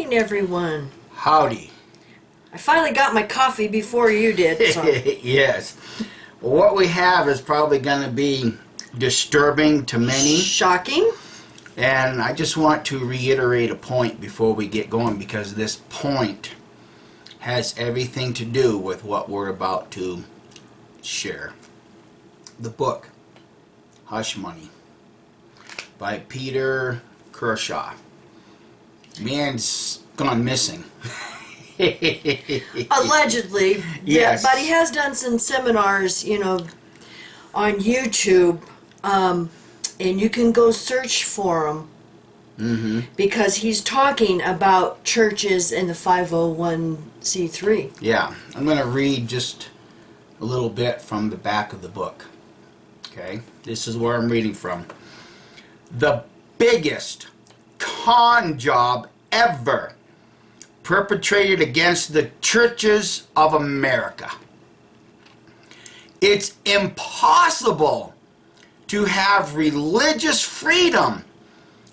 morning, everyone. Howdy. I finally got my coffee before you did. So. Yes. Well, what we have is probably going to be disturbing to many. Shocking. And I just want to reiterate a point before we get going, because this point has everything to do with what we're about to share. The book, Hush Money, by Peter Kershaw. Man's gone missing. Allegedly. Yes. But he has done some seminars, on YouTube. And you can go search for him. Mm-hmm. Because he's talking about churches and the 501c3. Yeah. I'm going to read just a little bit from the back of the book. Okay? This is where I'm reading from. The biggest con job ever perpetrated against the churches of America. It's impossible to have religious freedom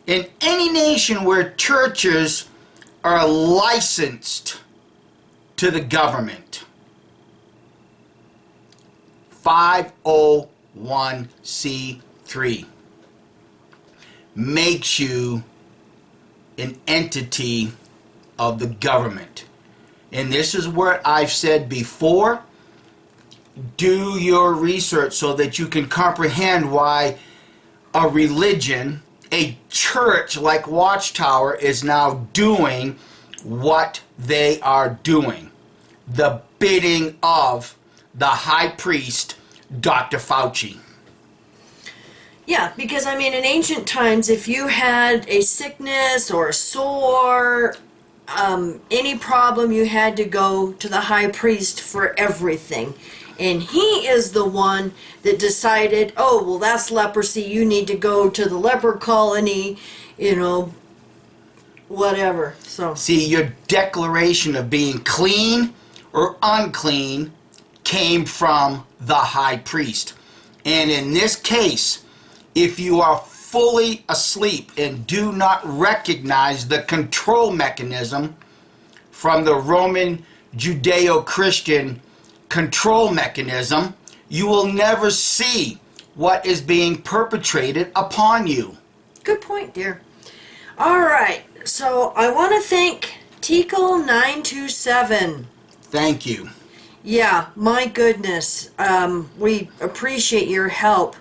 in any nation where churches are licensed to the government. 501c3 makes you an entity of the government. And this is what I've said before. Do your research so that you can comprehend why a religion, a church like Watchtower, is now doing what they are doing. The bidding of the high priest, Dr. Fauci. Yeah, because in ancient times, if you had a sickness or a sore, any problem, you had to go to the high priest for everything. And he is the one that decided, oh, well, that's leprosy. You need to go to the leper colony, whatever. So see, your declaration of being clean or unclean came from the high priest. And in this case, if you are fully asleep and do not recognize the control mechanism from the Roman Judeo-Christian control mechanism, you will never see what is being perpetrated upon you. Good point, dear. All right, so I want to thank Tickle927. Thank you. Yeah, my goodness. We appreciate your help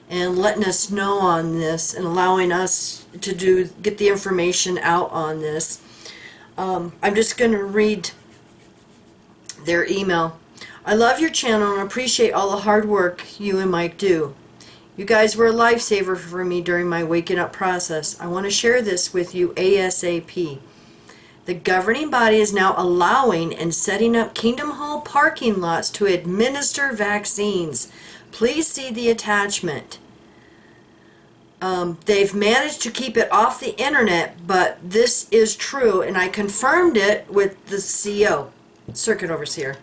and letting us know on this and allowing us to get the information out on this. I'm just going to read their email. I love your channel and appreciate all the hard work you and Mike do. You guys were a lifesaver for me during my waking up process. I want to share this with you ASAP. The governing body is now allowing and setting up Kingdom Hall parking lots to administer vaccines. Please see the attachment. They've managed to keep it off the internet, but this is true, and I confirmed it with the CEO, Circuit Overseer,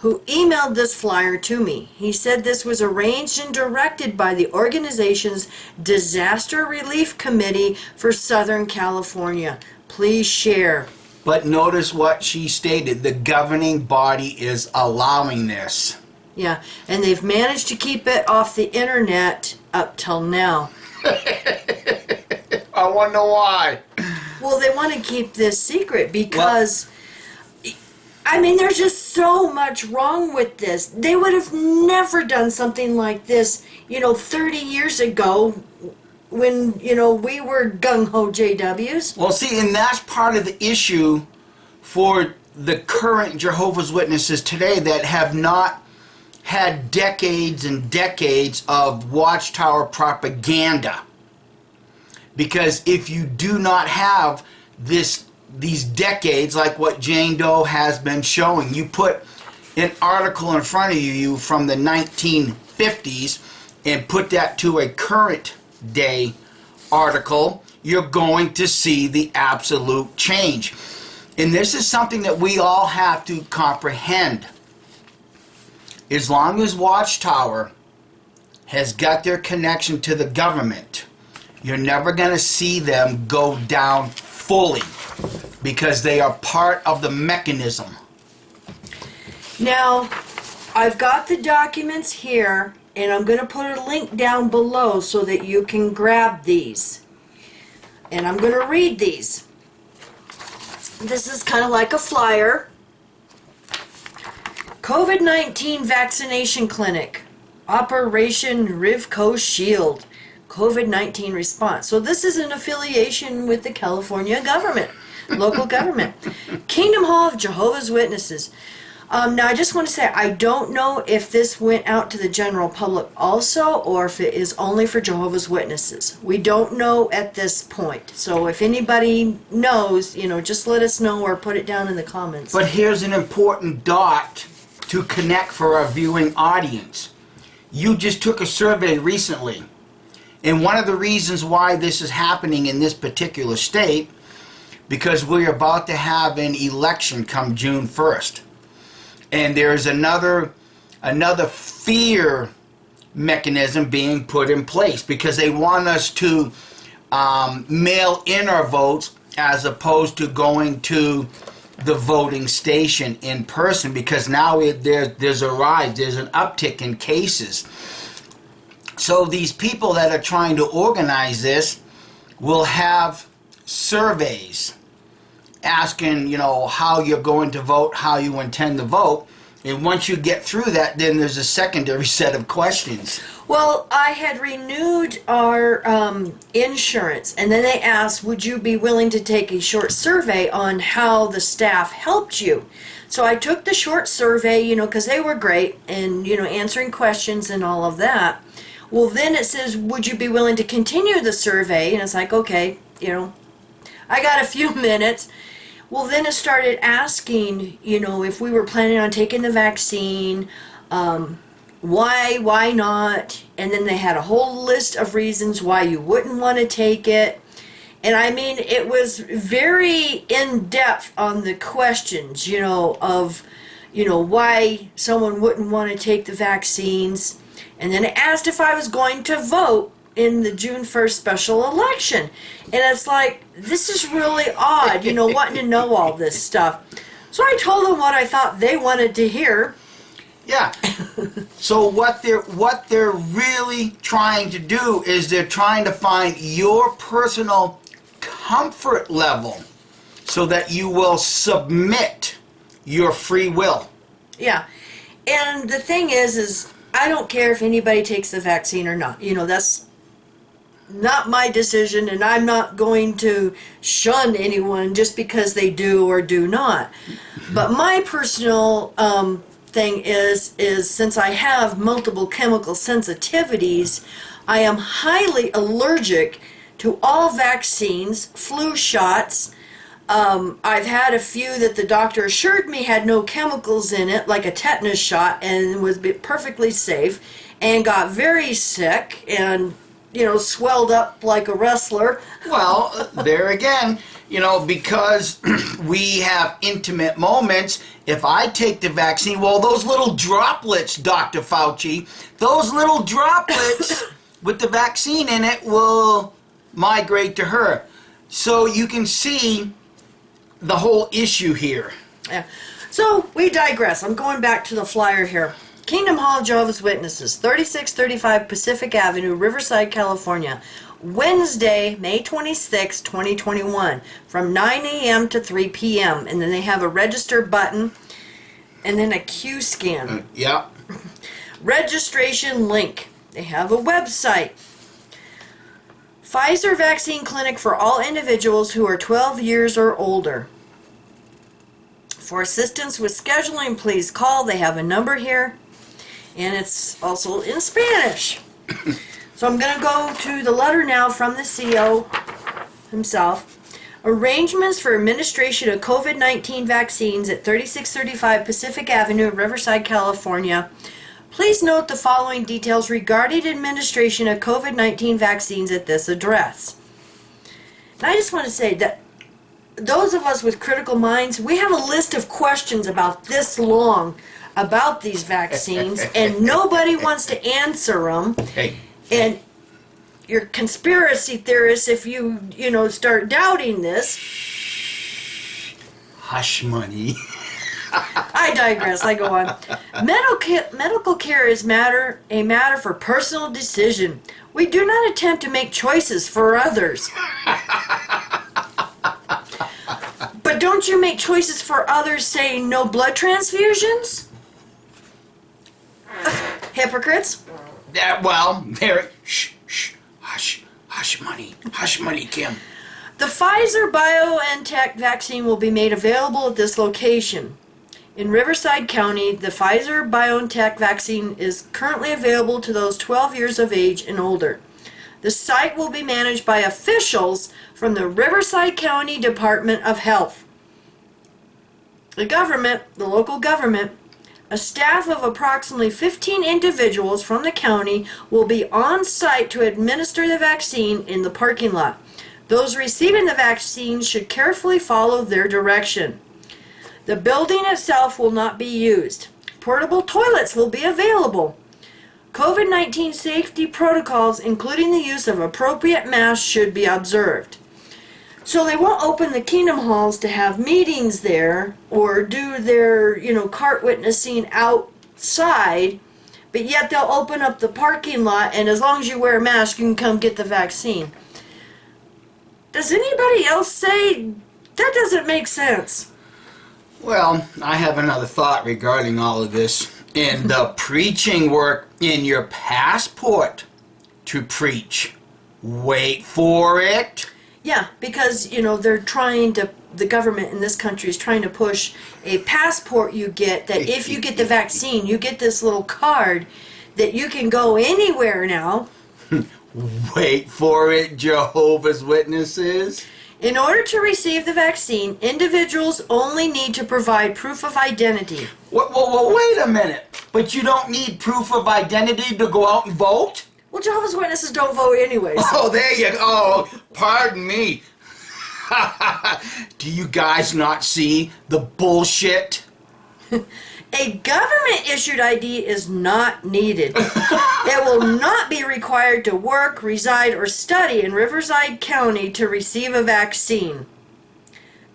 who emailed this flyer to me. He said this was arranged and directed by the organization's Disaster Relief Committee for Southern California. Please share. But notice what she stated. The governing body is allowing this. Yeah, and they've managed to keep it off the internet up till now. I wonder why. Well, they want to keep this secret because, there's just so much wrong with this. They would have never done something like this, 30 years ago when, we were gung-ho JWs. Well, see, and that's part of the issue for the current Jehovah's Witnesses today that have not had decades and decades of Watchtower propaganda. Because if you do not have these decades, like what Jane Doe has been showing, you put an article in front of you from the 1950s and put that to a current day article, you're going to see the absolute change. And this is something that we all have to comprehend. As long as Watchtower has got their connection to the government, you're never going to see them go down fully. because they are part of the mechanism. Now, I've got the documents here, and I'm going to put a link down below so that you can grab these. And I'm going to read these. This is kind of like a flyer. COVID-19 vaccination clinic, Operation Rivco Shield, COVID-19 response. So this is an affiliation with the California government, local government. Kingdom Hall of Jehovah's Witnesses. Now I just want to say, I don't know if this went out to the general public also, or if it is only for Jehovah's Witnesses. We don't know at this point. So if anybody knows, just let us know or put it down in the comments. But here's an important dot to connect for our viewing audience. You just took a survey recently, and one of the reasons why this is happening in this particular state, because we're about to have an election come June 1st. And there's another fear mechanism being put in place because they want us to mail in our votes as opposed to going to the voting station in person, because now there's a rise, there's an uptick in cases. So these people that are trying to organize this will have surveys asking, how you're going to vote, how you intend to vote. And once you get through that, then there's a secondary set of questions. Well, I had renewed our insurance, and then they asked, would you be willing to take a short survey on how the staff helped you? So I took the short survey, because they were great, and, answering questions and all of that. Well, then it says, would you be willing to continue the survey? And it's like, okay, I got a few minutes. Well, then it started asking, if we were planning on taking the vaccine, why not? And then they had a whole list of reasons why you wouldn't want to take it. And I mean, it was very in-depth on the questions, of, why someone wouldn't want to take the vaccines. And then it asked if I was going to vote in the June 1st special election. And it's like, this is really odd, wanting to know all this stuff. So I told them what I thought they wanted to hear. Yeah. So what they're really trying to do is they're trying to find your personal comfort level so that you will submit your free will. Yeah. And the thing is I don't care if anybody takes the vaccine or not. That's not my decision, and I'm not going to shun anyone just because they do or do not. But my personal thing is since I have multiple chemical sensitivities, I am highly allergic to all vaccines, flu shots. I've had a few that the doctor assured me had no chemicals in it, like a tetanus shot, and was perfectly safe, and got very sick and swelled up like a wrestler. Well, there again, because we have intimate moments, if I take the vaccine, well, those little droplets, Dr. Fauci, those little droplets with the vaccine in it will migrate to her. So you can see the whole issue here. Yeah. So we digress. I'm going back to the flyer here. Kingdom Hall of Jehovah's Witnesses, 3635 Pacific Avenue, Riverside, California. Wednesday, May 26, 2021, from 9 a.m. to 3 p.m. And then they have a register button and then a Q scan. Yeah. Registration link. They have a website. Pfizer vaccine clinic for all individuals who are 12 years or older. For assistance with scheduling, please call. They have a number here. And it's also in Spanish. So I'm going to go to the letter now from the CO himself. Arrangements for administration of COVID-19 vaccines at 3635 Pacific Avenue, Riverside, California. Please note the following details regarding administration of COVID-19 vaccines at this address. And I just want to say that those of us with critical minds, we have a list of questions about this long about these vaccines, and nobody wants to answer them. Hey. And you're conspiracy theorists if you start doubting this. hush money. I digress. I go on. Medical care is a matter for personal decision. We do not attempt to make choices for others. But don't you make choices for others saying no blood transfusions? Hypocrites. Yeah, well, there. Shh, shh, hush money, Kim. The Pfizer BioNTech vaccine will be made available at this location. In Riverside County, the Pfizer BioNTech vaccine is currently available to those 12 years of age and older. The site will be managed by officials from the Riverside County Department of Health. The local government, a staff of approximately 15 individuals from the county will be on site to administer the vaccine in the parking lot. Those receiving the vaccine should carefully follow their direction. The building itself will not be used. Portable toilets will be available. COVID-19 safety protocols, including the use of appropriate masks, should be observed. So they won't open the Kingdom Halls to have meetings there or do their, cart witnessing outside, but yet they'll open up the parking lot, and as long as you wear a mask, you can come get the vaccine. Does anybody else say that doesn't make sense? Well, I have another thought regarding all of this. In the preaching work in your passport to preach. Wait for it. Yeah, because, the government in this country is trying to push a passport you get that if you get the vaccine, you get this little card that you can go anywhere now. Wait for it, Jehovah's Witnesses. In order to receive the vaccine, individuals only need to provide proof of identity. Well, wait a minute. But you don't need proof of identity to go out and vote? Well, Jehovah's Witnesses don't vote anyways. Oh, there you go. Oh, pardon me. Do you guys not see the bullshit? A government-issued ID is not needed. It will not be required to work, reside, or study in Riverside County to receive a vaccine.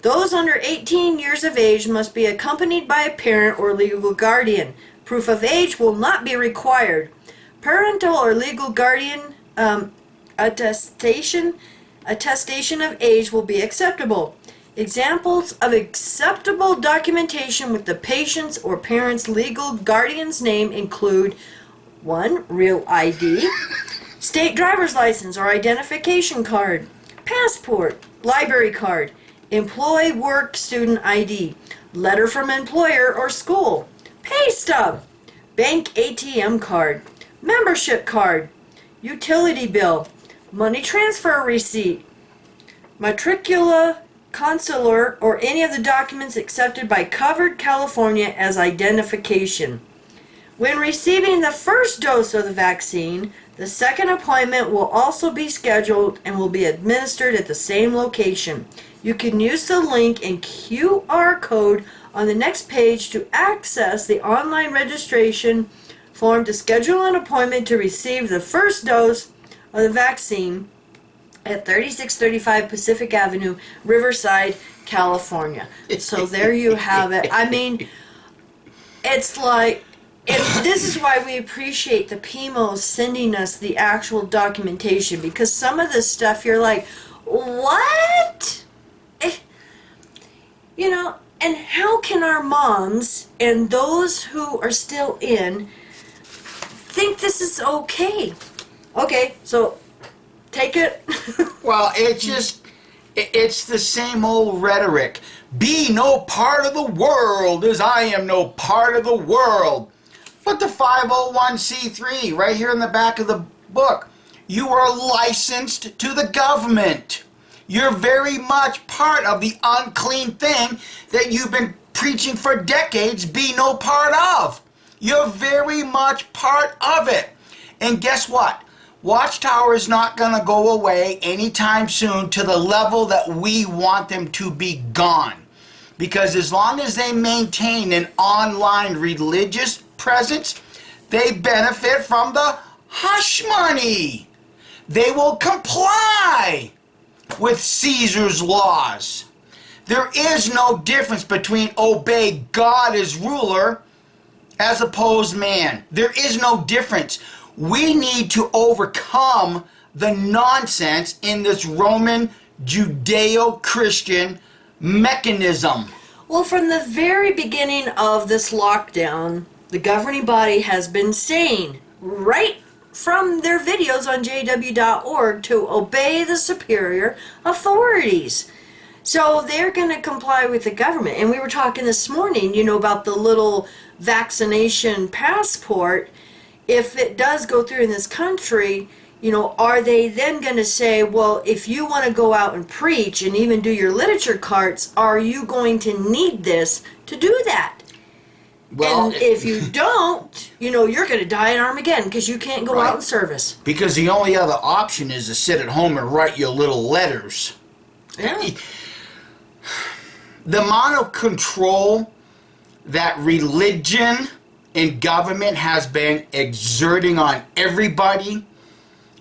Those under 18 years of age must be accompanied by a parent or legal guardian. Proof of age will not be required. Parental or legal guardian attestation of age will be acceptable. Examples of acceptable documentation with the patient's or parent's legal guardian's name include 1. Real ID, state driver's license or identification card, passport, library card, employee work student ID, letter from employer or school, pay stub, bank ATM card, membership card, utility bill, money transfer receipt, matricula, consular, or any of the documents accepted by Covered California as identification. When receiving the first dose of the vaccine, the second appointment will also be scheduled and will be administered at the same location. You can use the link and QR code on the next page to access the online registration form to schedule an appointment to receive the first dose of the vaccine at 3635 Pacific Avenue, Riverside, California. So there you have it. I mean, it's like, this is why we appreciate the PMOs sending us the actual documentation, because some of this stuff you're like, what? And how can our moms and those who are still in think this is okay? Okay, so take it. Well, it's the same old rhetoric. Be no part of the world as I am no part of the world. But the 501c3, right here in the back of the book, you are licensed to the government. You're very much part of the unclean thing that you've been preaching for decades, be no part of. You're very much part of it. And guess what? Watchtower is not going to go away anytime soon to the level that we want them to be gone. Because as long as they maintain an online religious presence, they benefit from the hush money. They will comply with Caesar's laws. There is no difference between obey God as ruler as opposed man. There is no difference. We need to overcome the nonsense in this Roman Judeo-Christian mechanism. Well, from the very beginning of this lockdown, the governing body has been saying, right from their videos on jw.org, to obey the superior authorities. So they're going to comply with the government. And we were talking this morning, about the little vaccination passport. If it does go through in this country, are they then going to say, well, if you want to go out and preach and even do your literature carts, are you going to need this to do that? Well, and if you don't, you're going to die in Armageddon because you can't go out in service. Because the only other option is to sit at home and write your little letters. Yeah. The amount of control that religion and government has been exerting on everybody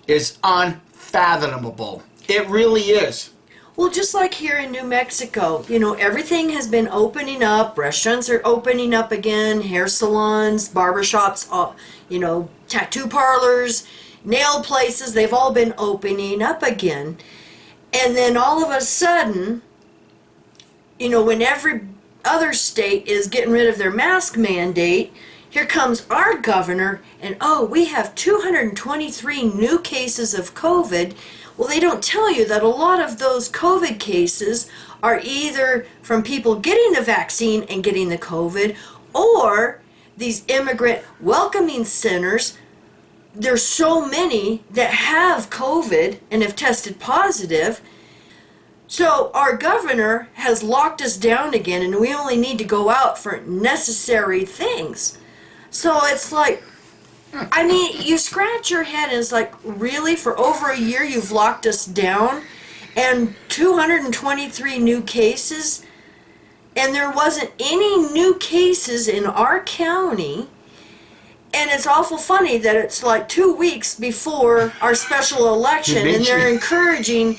is unfathomable. It really is. Well, just like here in New Mexico, everything has been opening up. Restaurants are opening up again, hair salons, barbershops, tattoo parlors, nail places, they've all been opening up again. And then all of a sudden, when every other state is getting rid of their mask mandate, here comes our governor, and we have 223 new cases of COVID. Well, they don't tell you that a lot of those COVID cases are either from people getting the vaccine and getting the COVID, or these immigrant welcoming centers. There's so many that have COVID and have tested positive. So our governor has locked us down again, and we only need to go out for necessary things. So it's like, you scratch your head and it's like, really? For over a year you've locked us down? And 223 new cases? And there wasn't any new cases in our county. And it's awful funny that it's like 2 weeks before our special election, and they're encouraging,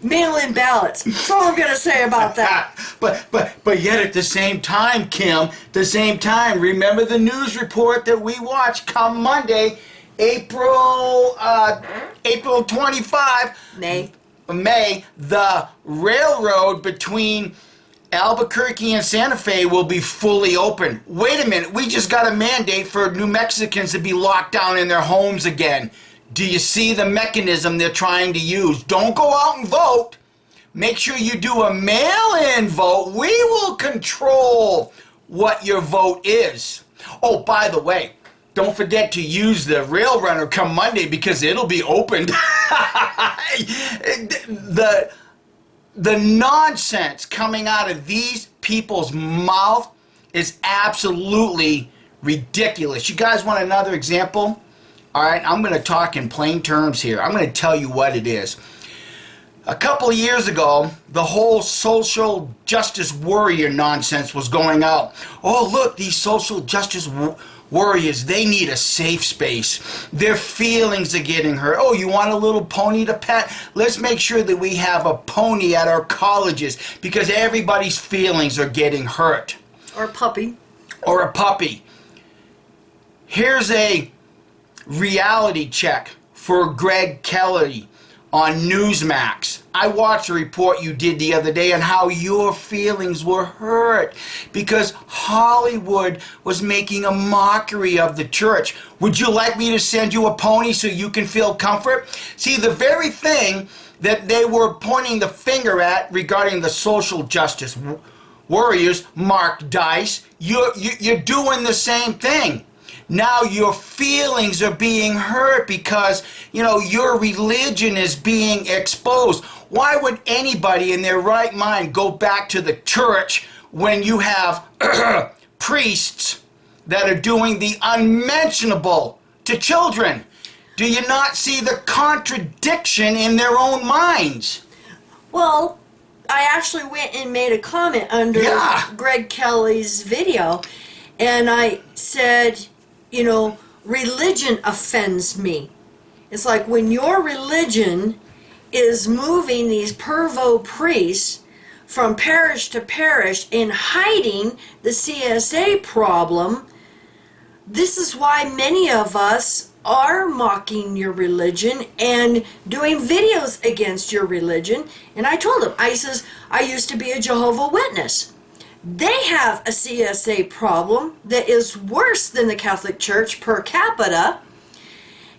mail-in ballots. That's all I'm going to say about that. But yet at the same time, Kim, remember the news report that we watched come Monday, April 25. May, the railroad between Albuquerque and Santa Fe will be fully open. Wait a minute, we just got a mandate for New Mexicans to be locked down in their homes again. Do you see the mechanism they're trying to use? Don't go out and vote. Make sure you do a mail-in vote. We will control what your vote is. Oh, by the way, don't forget to use the rail runner come Monday because it'll be opened. The nonsense coming out of these people's mouth is absolutely ridiculous. You guys want another example? All right, I'm going to talk in plain terms here. I'm going to tell you what it is. A couple of years ago, the whole social justice warrior nonsense was going out. Oh, look, these social justice warriors, they need a safe space. Their feelings are getting hurt. Oh, you want a little pony to pet? Let's make sure that we have a pony at our colleges because everybody's feelings are getting hurt. Or a puppy. Or a puppy. Here's a reality check for Greg Kelly on Newsmax. I watched a report you did the other day on how your feelings were hurt because Hollywood was making a mockery of the church. Would you like me to send you a pony so you can feel comfort? See, the very thing that they were pointing the finger at regarding the social justice warriors, Mark Dice, you're doing the same thing. Now your feelings are being hurt because, your religion is being exposed. Why would anybody in their right mind go back to the church when you have priests that are doing the unmentionable to children? Do you not see the contradiction in their own minds? Well, I actually went and made a comment under Greg Kelly's video, and I said, religion offends me. It's like when your religion is moving these pervo priests from parish to parish and hiding the CSA problem. This is why many of us are mocking your religion and doing videos against your religion. And I told him, I says, I used to be a Jehovah's Witness. They have a CSA problem that is worse than the Catholic Church per capita.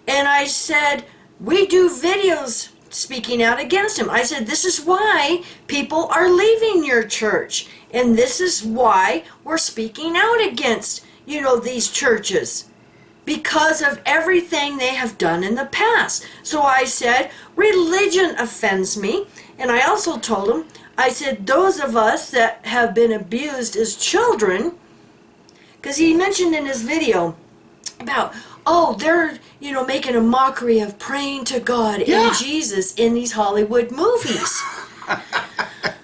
And I said, we do videos speaking out against him. I said, this is why people are leaving your church. And this is why we're speaking out against, these churches. Because of everything they have done in the past. So I said, religion offends me. And I also told him, I said, those of us that have been abused as children, because he mentioned in his video about, they're, making a mockery of praying to God and Jesus in these Hollywood movies.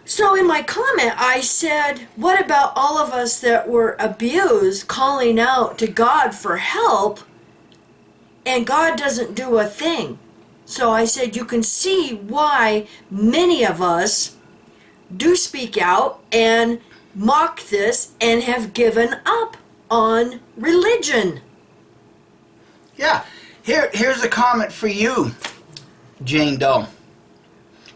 So in my comment, I said, what about all of us that were abused calling out to God for help, and God doesn't do a thing? So I said, you can see why many of us do speak out and mock this and have given up on religion. Yeah. Here's a comment for you, Jane Doe.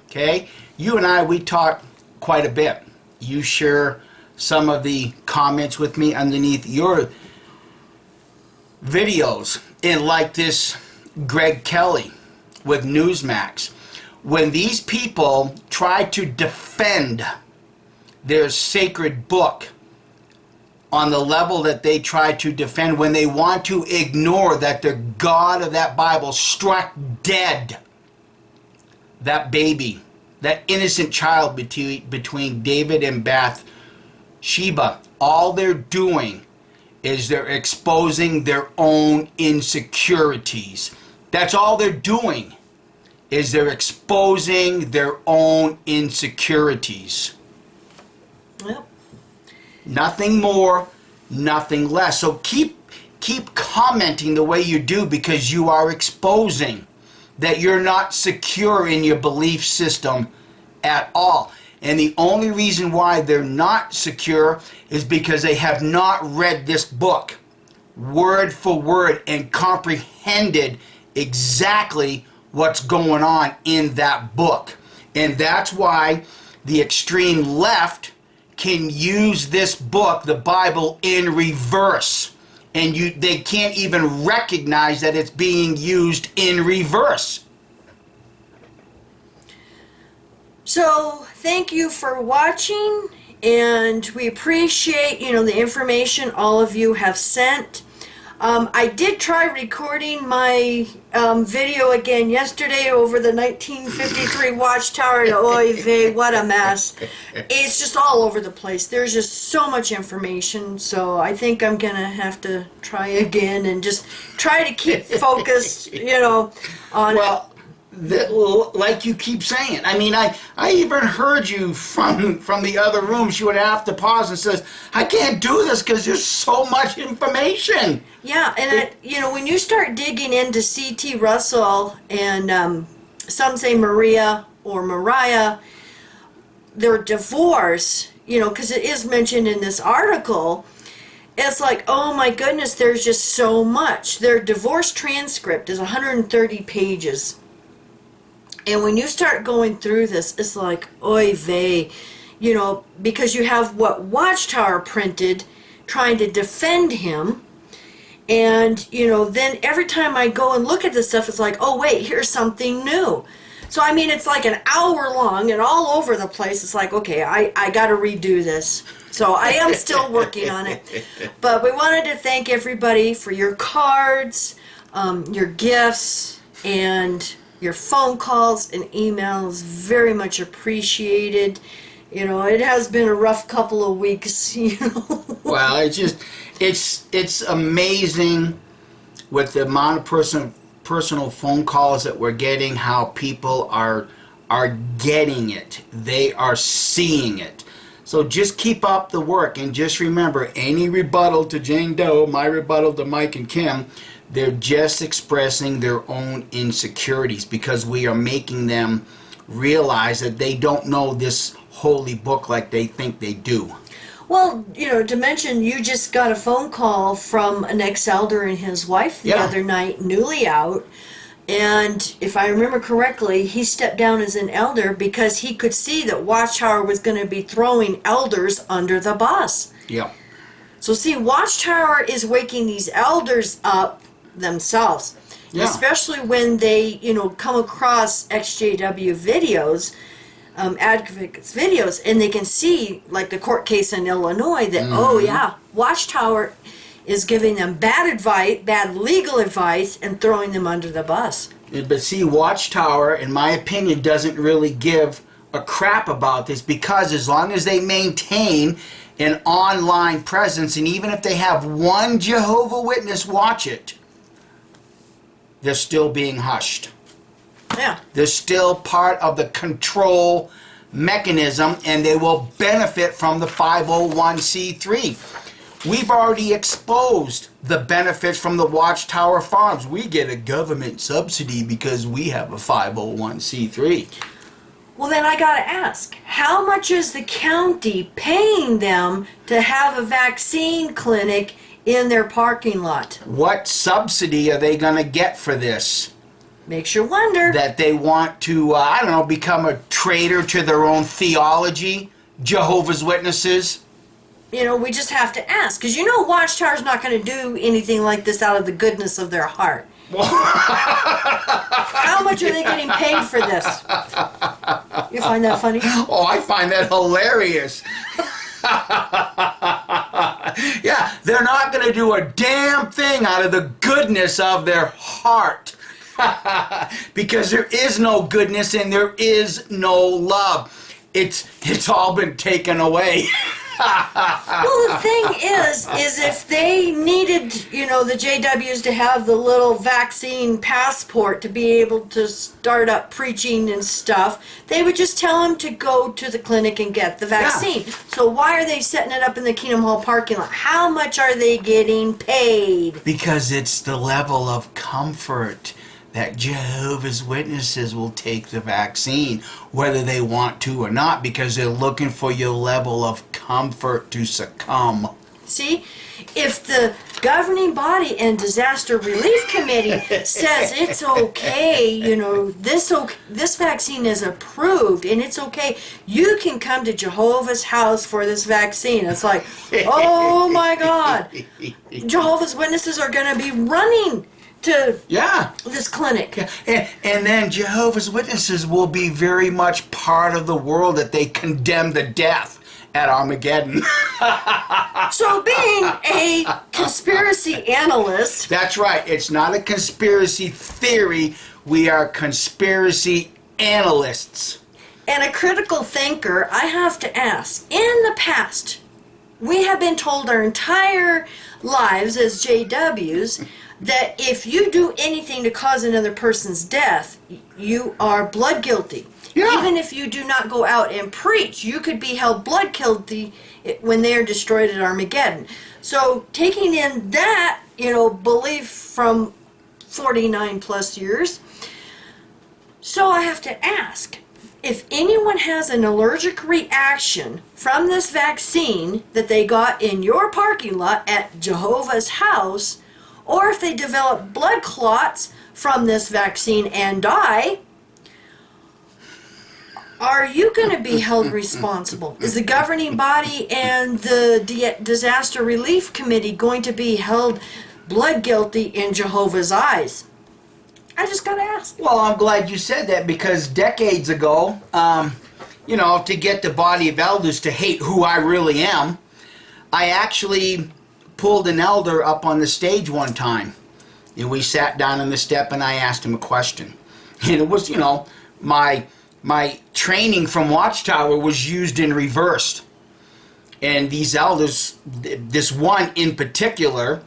Okay? You and I, we talk quite a bit. You share some of the comments with me underneath your videos. And like this Greg Kelly with Newsmax. When these people try to defend their sacred book on the level that they try to defend, when they want to ignore that the God of that Bible struck dead that baby, that innocent child between David and Bathsheba, all they're doing is they're exposing their own insecurities. That's all they're doing, is they're exposing their own insecurities. Yep. Nothing more, nothing less. So keep commenting the way you do, because you are exposing that you're not secure in your belief system at all. And the only reason why they're not secure is because they have not read this book word for word and comprehended exactly what's going on in that book. And that's why the extreme left can use this book, the Bible, in reverse. And they can't even recognize that it's being used in reverse. So thank you for watching, and we appreciate the information all of you have sent. I did try recording my video again yesterday over the 1953 Watchtower, and oy vey, what a mess. It's just all over the place. There's just so much information, so I think I'm going to have to try again and just try to keep focused, on it. Like you keep saying, I mean, I even heard you from the other rooms. You would have to pause and says, I can't do this because there's so much information. Yeah, and when you start digging into C.T. Russell and some say Maria or Mariah, their divorce, because it is mentioned in this article, it's like, oh my goodness, there's just so much. Their divorce transcript is 130 pages. And when you start going through this, it's like, oy vey, because you have what Watchtower printed trying to defend him. And, then every time I go and look at this stuff, it's like, oh wait, here's something new. So, I mean, it's like an hour long and all over the place. It's like, okay, I got to redo this. So I am still working on it. But we wanted to thank everybody for your cards, your gifts, and your phone calls and emails. Very much appreciated. It has been a rough couple of weeks, Well, it's amazing with the amount of personal phone calls that we're getting, how people are getting it. They are seeing it. So just keep up the work, and just remember, any rebuttal to Jane Doe, my rebuttal to Mike and Kim, they're just expressing their own insecurities, because we are making them realize that they don't know this holy book like they think they do. Well, to mention, you just got a phone call from an ex-elder and his wife the other night, newly out. And if I remember correctly, he stepped down as an elder because he could see that Watchtower was going to be throwing elders under the bus. Yeah. So see, Watchtower is waking these elders up themselves. Yeah. Especially when they, come across XJW videos, advocates videos, and they can see, like the court case in Illinois, that, oh yeah, Watchtower is giving them bad advice, bad legal advice, and throwing them under the bus. But see, Watchtower, in my opinion, doesn't really give a crap about this, because as long as they maintain an online presence, and even if they have one Jehovah's Witness watch it, they're still being hushed. Yeah. They're still part of the control mechanism, and they will benefit from the 501c3. We've already exposed the benefits from the Watchtower Farms. We get a government subsidy because we have a 501c3. Well, then I gotta ask, how much is the county paying them to have a vaccine clinic in their parking lot? What subsidy are they going to get for this? Makes you wonder. That they want to, become a traitor to their own theology? Jehovah's Witnesses? We just have to ask, because Watchtower's not going to do anything like this out of the goodness of their heart. How much are they getting paid for this? You find that funny? Oh, I find that hilarious. Yeah, they're not going to do a damn thing out of the goodness of their heart. Because there is no goodness and there is no love. It's all been taken away. Well, the thing is if they needed, the JWs to have the little vaccine passport to be able to start up preaching and stuff, they would just tell them to go to the clinic and get the vaccine. Yeah. So why are they setting it up in the Kingdom Hall parking lot? How much are they getting paid? Because it's the level of comfort that Jehovah's Witnesses will take the vaccine, whether they want to or not, because they're looking for your level of comfort to succumb. See, if the governing body and disaster relief committee says it's okay, this vaccine is approved and it's okay, you can come to Jehovah's house for this vaccine. It's like, oh my God, Jehovah's Witnesses are going to be running to this clinic. Yeah. And then Jehovah's Witnesses will be very much part of the world that they condemn to death at Armageddon. So being a conspiracy analyst... That's right. It's not a conspiracy theory. We are conspiracy analysts. And a critical thinker, I have to ask, in the past, we have been told our entire lives as JWs that if you do anything to cause another person's death, you are blood guilty. Yeah. Even if you do not go out and preach, you could be held blood guilty when they are destroyed at Armageddon. So taking in that, belief from 49 plus years, so I have to ask, if anyone has an allergic reaction from this vaccine that they got in your parking lot at Jehovah's house, or if they develop blood clots from this vaccine and die, are you going to be held responsible? Is the governing body and the disaster relief committee going to be held blood guilty in Jehovah's eyes? I just got to ask. Well, I'm glad you said that, because decades ago, to get the body of elders to hate who I really am, I actually pulled an elder up on the stage one time, and we sat down on the step and I asked him a question. And it was, my training from Watchtower was used in reverse. And these elders, this one in particular,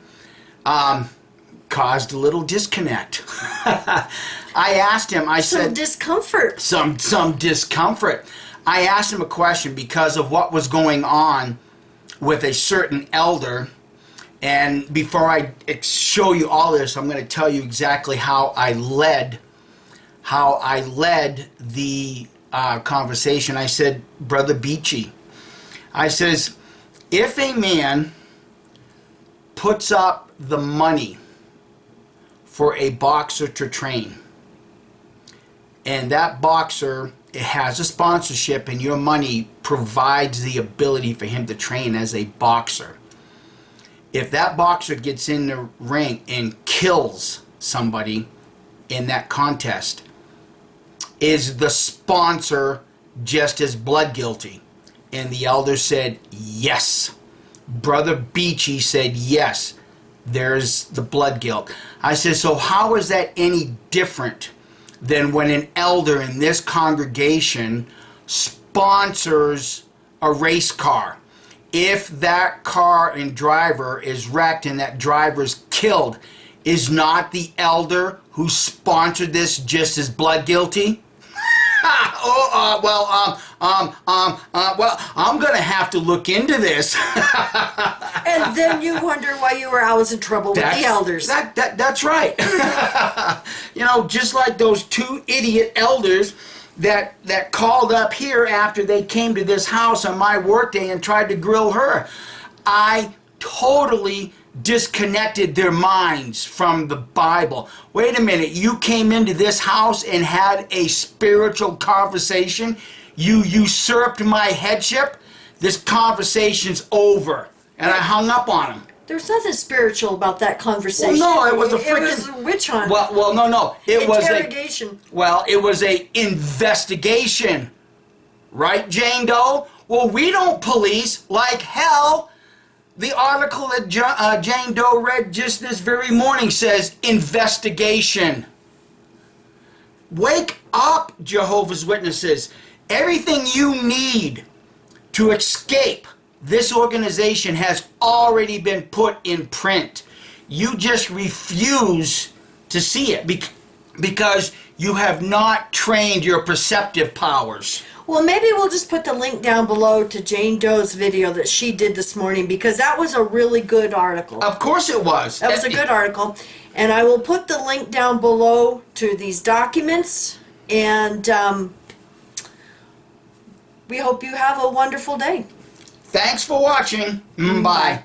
caused a little disconnect. I asked him, I said... Some discomfort. Some discomfort. I asked him a question because of what was going on with a certain elder. And before I show you all this, I'm going to tell you exactly how I led the conversation. I said, Brother Beachy, I says, if a man puts up the money for a boxer to train, and that boxer, it has a sponsorship, and your money provides the ability for him to train as a boxer. If that boxer gets in the ring and kills somebody in that contest, is the sponsor just as blood guilty? And the elder said, yes. Brother Beachy said, yes, there's the blood guilt. I said, so how is that any different than when an elder in this congregation sponsors a race car? If that car and driver is wrecked and that driver is killed, is not the elder who sponsored this just as blood guilty? Well, I'm going to have to look into this. And then you wonder why you were always in trouble with the elders. That's right. You know, just like those two idiot elders that called up here after they came to this house on my workday and tried to grill her. I totally disconnected their minds from the Bible. Wait a minute, you came into this house and had a spiritual conversation? You usurped my headship? This conversation's over. And I hung up on him. There's nothing spiritual about that conversation. Well, no, it was a freaking... It was a witch hunt. Well, no. It was interrogation. It was a investigation. Right, Jane Doe? Well, we don't police like hell. The article that Jane Doe read just this very morning says investigation. Wake up, Jehovah's Witnesses. Everything you need to escape this organization has already been put in print. You just refuse to see it because you have not trained your perceptive powers. Well, maybe we'll just put the link down below to Jane Doe's video that she did this morning, because that was a really good article. Of course it was. That was a good article. And I will put the link down below to these documents. And we hope you have a wonderful day. Thanks for watching. Bye.